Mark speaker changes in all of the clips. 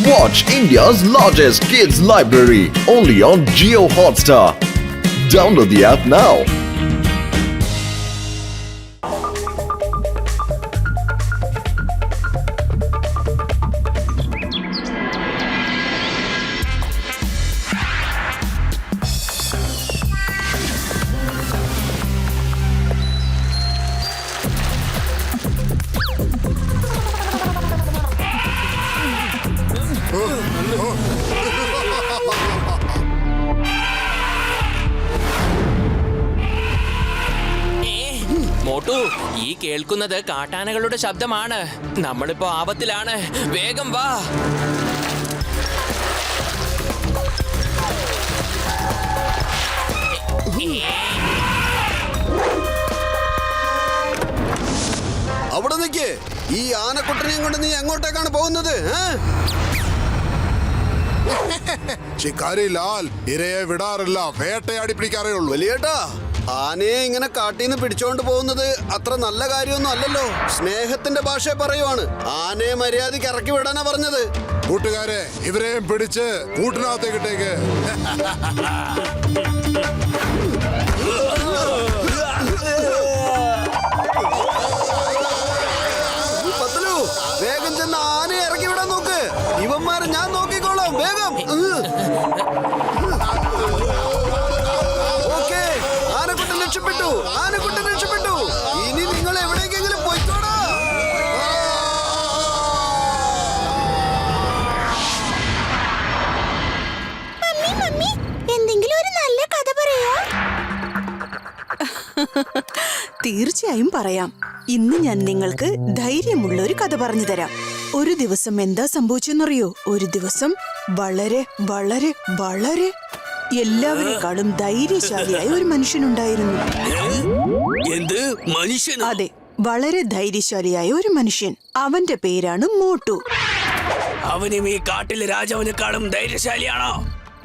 Speaker 1: Watch India's largest kids library only on Jio Hotstar. Download the app now.
Speaker 2: Motu, ഈ കേൾക്കുന്നത് കാട്ടാനകളുടെ ശബ്ദമാണ്. നമ്മളിപ്പോ ആപത്തിലാണ്. വേഗം വാ.
Speaker 3: അവിടെ നിൽക്കേ. ഈ ആനക്കുട്ടനെയും കൊണ്ട് നീ എങ്ങോട്ടേക്കാണ് പോകുന്നത്?
Speaker 4: ശിക്കാരി ലാൽ ഇരയെ വിടാറില്ല, വേട്ടയാടി പിടിക്കാറേ ഉള്ളൂ.
Speaker 3: വലിയേട്ടാ, ആനയെ ഇങ്ങനെ കാട്ടീന്ന് പിടിച്ചോണ്ട് പോകുന്നത് അത്ര നല്ല കാര്യമൊന്നും അല്ലല്ലോ. സ്നേഹത്തിന്റെ ഭാഷ പറയുവാണ്. ആനയെ മര്യാദയ്ക്ക് ഇറക്കി വിടാനാ പറഞ്ഞത്.
Speaker 4: കൂട്ടുകാരെ, ഇവരെയും പിടിച്ച് കൂട്ടിനകത്തേക്കിട്ടേക്ക്.
Speaker 3: വേഗം ചെന്ന് ആനയെ ഇറക്കി വിടാൻ നോക്ക്. ഇവന്മാരെ ഞാൻ നോക്കിക്കോളാം. വേഗം. ഓക്കേ, ആനക്കുട്ടൻ രക്ഷപ്പെട്ടു. ആനക്കുട്ടൻ രക്ഷപ്പെട്ടു. ഇനി നിങ്ങൾ എവിടേക്കെങ്കിലും പോയിക്കോടാ.
Speaker 5: എന്തെങ്കിലും ഒരു നല്ല കഥ പറയോ?
Speaker 6: തീർച്ചയായും പറയാം. ഇന്ന് ഞാൻ നിങ്ങൾക്ക് ധൈര്യമുള്ള ഒരു കഥ പറഞ്ഞു തരാം. ഒരു ദിവസം എന്താ സംഭവിച്ചെന്നറിയോ? ഒരു ദിവസം വളരെ വളരെ വളരെ എല്ലാവരെക്കാളും ധൈര്യശാലിയായ ഒരു മനുഷ്യനുണ്ടായിരുന്നു. അതെ, വളരെ ധൈര്യശാലിയായ ഒരു മനുഷ്യൻ. അവന്റെ പേരാണ് മോട്ടു.
Speaker 2: അവനും ഈ കാട്ടിലെ രാജാവിനെക്കാളും ധൈര്യശാലിയാണോ?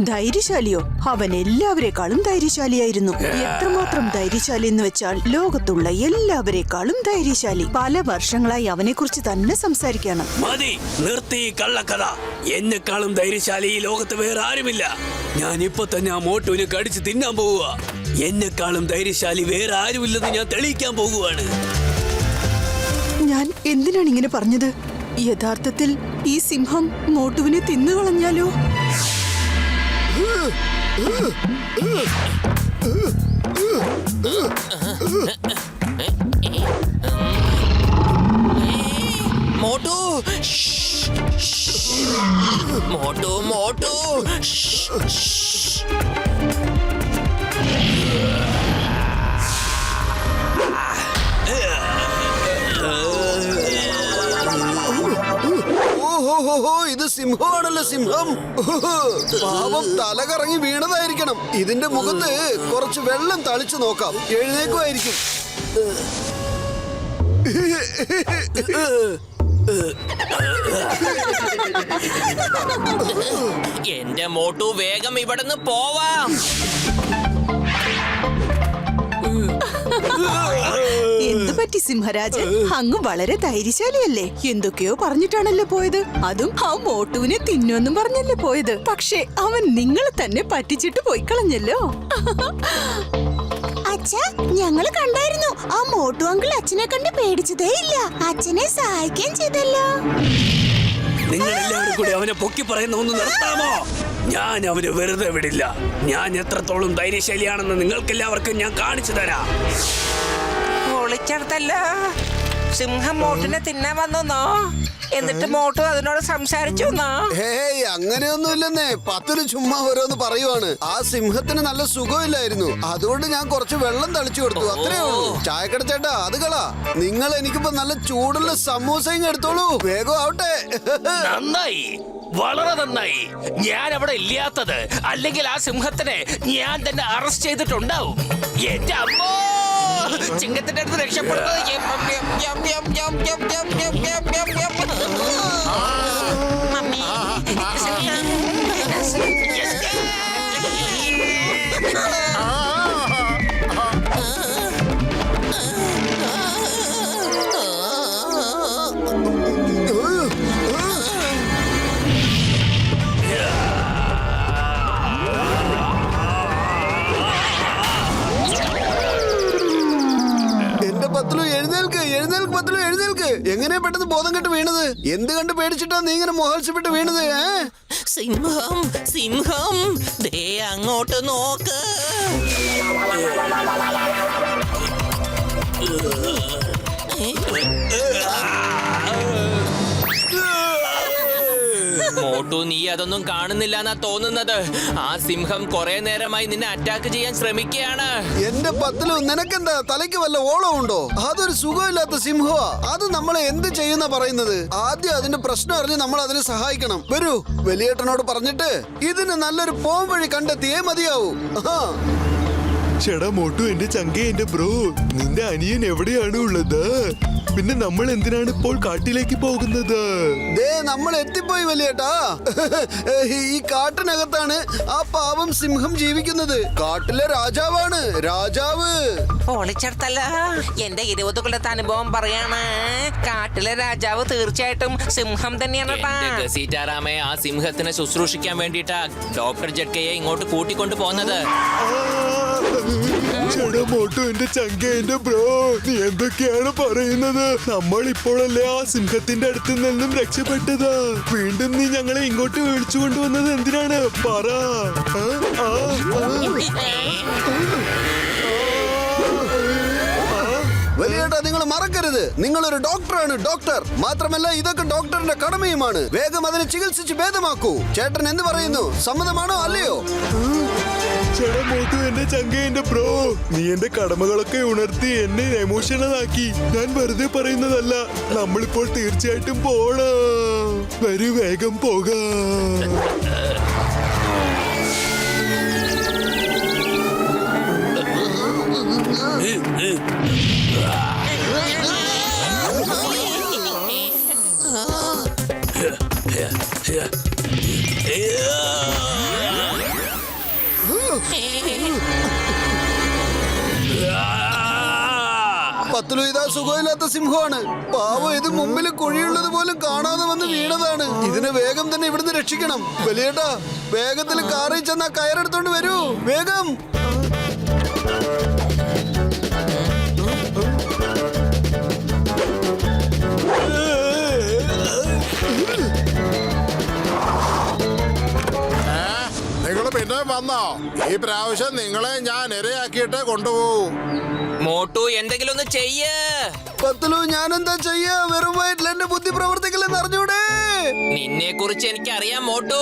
Speaker 6: ധൈര്യശാലിയോ? അവൻ എല്ലാവരെക്കാളും ധൈര്യശാലിയായിരുന്നു. എത്രമാത്രം ധൈര്യശാലി എന്ന് വെച്ചാൽ ലോകത്തുള്ള എല്ലാവരെക്കാളും ധൈര്യശാലി. പല വർഷങ്ങളായി അവനെ കുറിച്ച് തന്നെ സംസാരിക്കണം.
Speaker 2: മതി, നിർത്തി കള്ളക്കഥ. എന്നെക്കാളും ധൈര്യശാലി ഈ ലോകത്ത് വേറെ ആരുമില്ല. ഞാൻ ഇപ്പൊ തന്നെ ആ മോട്ടുവിനെ കടിച്ച് തിന്നാൻ പോവുക. എന്നെക്കാളും ധൈര്യശാലി വേറെ ആരുമില്ലെന്ന് ഞാൻ തെളിയിക്കാൻ പോകുവാണ്.
Speaker 6: ഞാൻ എന്തിനാണ് ഇങ്ങനെ പറഞ്ഞത്? യഥാർത്ഥത്തിൽ ഈ സിംഹം മോട്ടുവിനെ തിന്നുകളഞ്ഞാലോ?
Speaker 2: മോട്ടു, മോട്ടു, മോട്ടു.
Speaker 3: ഓഹോ, ഇത് സിംഹമാണല്ലോ. സിംഹം. പാവം തല കറങ്ങി വീണതായിരിക്കണം. ഇതിന്റെ മുഖത്ത് കുറച്ച് വെള്ളം തളിച്ചു നോക്കാം. എഴുന്നേക്കുമായിരിക്കും.
Speaker 2: എന്റെ മോട്ടു, വേഗം ഇവിടുന്ന് പോവാം.
Speaker 6: എന്തു പറ്റി സിംഹരാജൻ? അങ്ങ് വളരെ ധൈര്യശാലിയല്ലേ? എന്തൊക്കെയോ പറഞ്ഞിട്ടാണല്ലോ പോയത്. അതും ആ മോട്ടുവിനെ തിന്നുവെന്നും പറഞ്ഞല്ലേ പോയത്. പക്ഷേ അവൻ നിങ്ങളെ തന്നെ പറ്റിച്ചിട്ട് പോയി കളഞ്ഞല്ലോ.
Speaker 5: അച്ഛാ, ഞങ്ങള് കണ്ടായിരുന്നു. ആ മോട്ടു അങ്കിൾ അച്ഛനെ കണ്ട് പേടിച്ചതേ ഇല്ല. അച്ഛനെ സഹായിക്കുകയും ചെയ്തല്ലോ.
Speaker 2: നിങ്ങൾ എല്ലാവരും കൂടി അവനെ പൊക്കി പറയുന്ന ഒന്ന് നിർത്താമോ? ഞാൻ അവന് വെറുതെ വിടില്ല. ഞാൻ എത്രത്തോളം ധൈര്യശാലിയാണെന്ന് നിങ്ങൾക്കെല്ലാവർക്കും ഞാൻ കാണിച്ചു തരാം.
Speaker 7: ഒളിച്ചെടുത്തല്ല. സിംഹം മോട്ടിനെ തിന്നാൻ വന്നോ? എന്നിട്ട് മോട്ടു അതിനോട് സംസാരിച്ചു.
Speaker 3: ഹേയ്, അങ്ങനെയൊന്നുമില്ലെന്നേ. പത്തിന് ചുമ്മാ ഓരോന്ന് പറയുവാണ്. ആ സിംഹത്തിന് നല്ല സുഖമില്ലായിരുന്നു. അതുകൊണ്ട് ഞാൻ കുറച്ച് വെള്ളം തളിച്ചു കൊടുത്തു. അത്രേ ഉള്ളൂ. ചായക്കട ചേട്ടാ, അത് കളാ. നിങ്ങൾ എനിക്കിപ്പോ നല്ല ചൂടുള്ള സമൂസയും എടുത്തോളൂ. വേഗം ആവട്ടെ.
Speaker 2: നന്നായി, വളരെ നന്നായി. ഞാൻ അവിടെ ഇല്ലാത്തത് അല്ലെങ്കിൽ ആ സിംഹത്തിനെ ഞാൻ തന്നെ അറസ്റ്റ് ചെയ്തിട്ടുണ്ടാവും. എന്റെ അമ്മോ, ചിങ്ങത്തിന്റെ അടുത്ത് രക്ഷപ്പെടുന്നത്.
Speaker 7: മമ്മി,
Speaker 3: എഴുന്നേൽക്ക് പത്തലു, എഴുന്നേൽക്ക്. എങ്ങനെയാ പെട്ടെന്ന് ബോധം കെട്ട് വീണത്? എന്ത് കണ്ട് പേടിച്ചിട്ടാ നീ ഇങ്ങനെ മോഹൽസപ്പെട്ട് വീണത്?
Speaker 8: സിംഹം സിംഹം ദേ അങ്ങോട്ട് നോക്ക്. മോട്ടു, നീ അതൊന്നും കാണുന്നില്ല എന്നാ തോന്നുന്നത്. ആ സിംഹം കുറെ നേരമായി നിന്നെ അറ്റാക്ക് ചെയ്യാൻ ശ്രമിക്കുകയാണ്.
Speaker 3: എന്റെ പത്തലു, നിനക്കെന്താ തലയ്ക്ക് വല്ല ഓളം ഉണ്ടോ? അതൊരു സുഖമില്ലാത്ത സിംഹമാ. അത് നമ്മളെ എന്ത് ചെയ്യുന്ന പറയുന്നത്? ആദ്യം അതിന്റെ പ്രശ്നം അറിഞ്ഞ് നമ്മൾ അതിനെ സഹായിക്കണം. വരൂ, വലിയേട്ടനോട് പറഞ്ഞിട്ട് ഇതിന് നല്ലൊരു പോം വഴി കണ്ടെത്തിയേ മതിയാവൂ.
Speaker 9: ചേടാ മോട്ടു, എന്റെ ചങ്കേ, എന്റെ ബ്രോ, നിന്റെ അനിയൻ എവിടെയാണ് ഉള്ളത്? പിന്നെ നമ്മൾ എന്തിനാണ് ഇപ്പോൾ കാട്ടിലേക്ക് പോകുന്നത്?
Speaker 3: ദേ, നമ്മൾ എത്തിപ്പോയി വലിയേട്ടാ. ഈ കാട്ടിനകത്താണ് ആ പാവം സിംഹം ജീവിക്കുന്നത്. കാട്ടിലെ രാജാവാണ്, രാജാവ്.
Speaker 7: പൊളിച്ചെടുത്തല്ല, എന്റെ 20 കൊല്ലത്തെ അനുഭവം പറയാണ്. കാട്ടിലെ രാജാവ് തീർച്ചയായിട്ടും സിംഹം തന്നെയാണ് ട്ടാ.
Speaker 8: എന്റെ സീതാറാമേ, ആ സിംഹത്തിനെ ശുശ്രൂഷിക്കാൻ വേണ്ടിട്ടാ ഡോക്ടർ ജഡ്കയെ ഇങ്ങോട്ട് കൂട്ടിക്കൊണ്ടു പോകുന്നത്.
Speaker 9: ചേടാ മോട്ടു, എന്റെ ചങ്കേ, എന്റെ ബ്രോ, നീ എന്തൊക്കെയാണ് പറയുന്നത്? നമ്മൾ ഇപ്പോഴല്ലേ ആ സിംഹത്തിന്റെ അടുത്ത് നിന്നും രക്ഷപ്പെട്ടത്. വീണ്ടും നീ ഞങ്ങളെ ഇങ്ങോട്ട് വിളിച്ചു കൊണ്ടുവന്നത് എന്തിനാണ്? പറ.
Speaker 3: വലിയേട്ടാ, നിങ്ങൾ മറക്കരുത്, നിങ്ങളൊരു ഡോക്ടറാണ്, ഡോക്ടർ. മാത്രമല്ല ഇതൊക്കെ ഡോക്ടറിന്റെ കടമയുമാണ്. വേഗം അതിനെ ചികിത്സിച്ച് ഭേദമാക്കൂ. ചേട്ടൻ എന്ത് പറയുന്നു? സമ്മതമാണോ അല്ലയോ?
Speaker 9: ചേടാ മോട്ടു, എന്റെ ചങ്കേ, എന്റെ ബ്രോ, നീ എന്റെ കടമകളൊക്കെ ഉണർത്തി എന്നെ എമോഷണൽ ആക്കി. ഞാൻ വെറുതെ പറയുന്നതല്ല. നമ്മളിപ്പോൾ തീർച്ചയായിട്ടും പോണം. വരൂ, വേഗം പോകാം.
Speaker 3: പത്തലു, ഇതാ സുഖമില്ലാത്ത സിംഹമാണ്. പാവം, ഇത് മുമ്പിൽ കുഴിയുള്ളത് പോലും കാണാതെ വന്ന് വീണതാണ്. ഇതിനെ വേഗം തന്നെ ഇവിടുന്ന് രക്ഷിക്കണം. വലിയേട്ടാ, വേഗത്തിൽ കാറിൽ ചെന്നാ കയറെടുത്തോണ്ട് വരൂ, വേഗം.
Speaker 4: നിങ്ങൾ പിന്നെ വന്നോ? ഈ പ്രാവശ്യം നിങ്ങളെ ഞാൻ ഇരയാക്കിയിട്ട് കൊണ്ടുപോകും.
Speaker 8: മോട്ടു, എന്തെങ്കിലും ഒന്ന് ചെയ്യ്.
Speaker 3: പത്തലു, ഞാൻ എന്താ ചെയ്യാ? വെറും വയറ്റിൽ എന്റെ ബുദ്ധി പ്രവർത്തിക്കില്ലെന്ന് അറിഞ്ഞൂടെ?
Speaker 8: നിന്നെ കുറിച്ച് എനിക്കറിയാം മോട്ടു.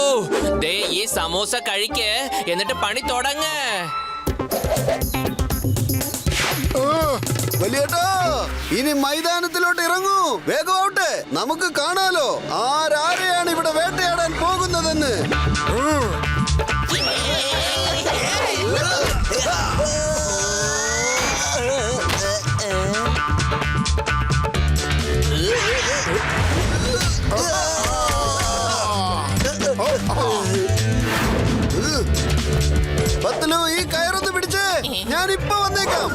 Speaker 8: ദേ, ഈ സമോസ കഴിക്ക്, എന്നിട്ട് പണി തുടങ്ങ്.
Speaker 3: വലിയേട്ടാ, ഇനി മൈതാനത്തിലോട്ട് ഇറങ്ങൂ, വേഗം ആവട്ടെ. നമുക്ക് കാണാലോ ആരാരെയാണ് ഇവിടെ വേട്ടയാടാൻ പോകുന്നതെന്ന്. പത്തലു, ഈ കയറൊന്ന് പിടിച്ച്, ഞാൻ ഇപ്പൊ വന്നേക്കാം.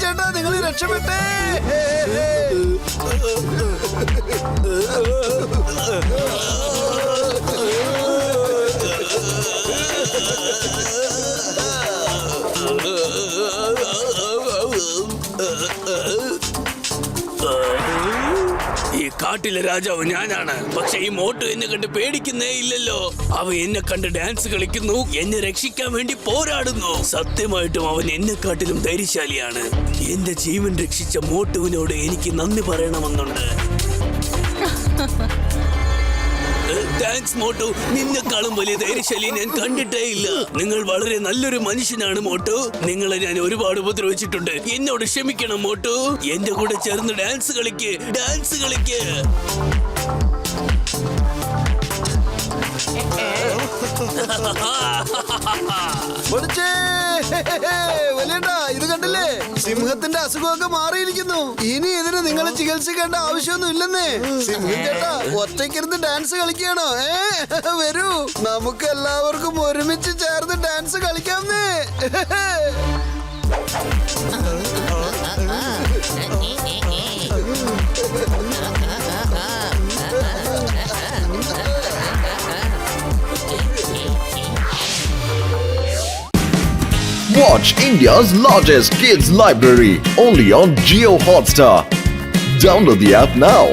Speaker 3: ചേട്ടാ, നിങ്ങൾ രക്ഷപ്പെട്ടേ.
Speaker 2: ഈ കാട്ടിലെ രാജാവ് ഞാനാണ്. പക്ഷെ ഈ മോട്ടു എന്നെ കണ്ട് പേടിക്കുന്നേ ഇല്ലല്ലോ. അവ എന്നെ കണ്ട് ഡാൻസ് കളിക്കുന്നു, എന്നെ രക്ഷിക്കാൻ വേണ്ടി പോരാടുന്നു. സത്യമായിട്ടും അവൻ എന്നെക്കാട്ടിലും ധൈര്യശാലിയാണ്. എന്റെ ജീവൻ രക്ഷിച്ച മോട്ടുവിനോട് എനിക്ക് നന്ദി പറയണമെന്നുണ്ട്. താങ്ക്സ് മോട്ടു, നിന്നെക്കാളും വലിയ ധൈര്യശാലി ഞാൻ കണ്ടിട്ടേ ഇല്ല. നിങ്ങൾ വളരെ നല്ലൊരു മനുഷ്യനാണ് മോട്ടു. നിങ്ങളെ ഞാൻ ഒരുപാട് ഉപദ്രവിച്ചിട്ടുണ്ട്. എന്നോട് ക്ഷമിക്കണം മോട്ടു. എന്റെ കൂടെ ചേർന്ന് ഡാൻസ് കളിക്ക്, ഡാൻസ് കളിക്ക്.
Speaker 3: പൊളിച്ചേ. വലിയേട്ടാ, ഇത് കണ്ടില്ലേ? സിംഹത്തിന്റെ അസുഖമൊക്കെ മാറിയിരിക്കുന്നു. ഇനി ഇതിന് നിങ്ങൾ ചികിത്സിക്കേണ്ട ആവശ്യമൊന്നും ഇല്ലെന്നേ. സിംഹം ചേട്ടാ ഒറ്റയ്ക്കിരുന്ന് ഡാൻസ് കളിക്കുകയാണോ? വരൂ, നമുക്ക് എല്ലാവർക്കും ഒരുമിച്ച് ചേർന്ന് dance കളിക്കാന്നേ.
Speaker 1: Watch India's largest kids library only on Geo Hotstar. Download the app now.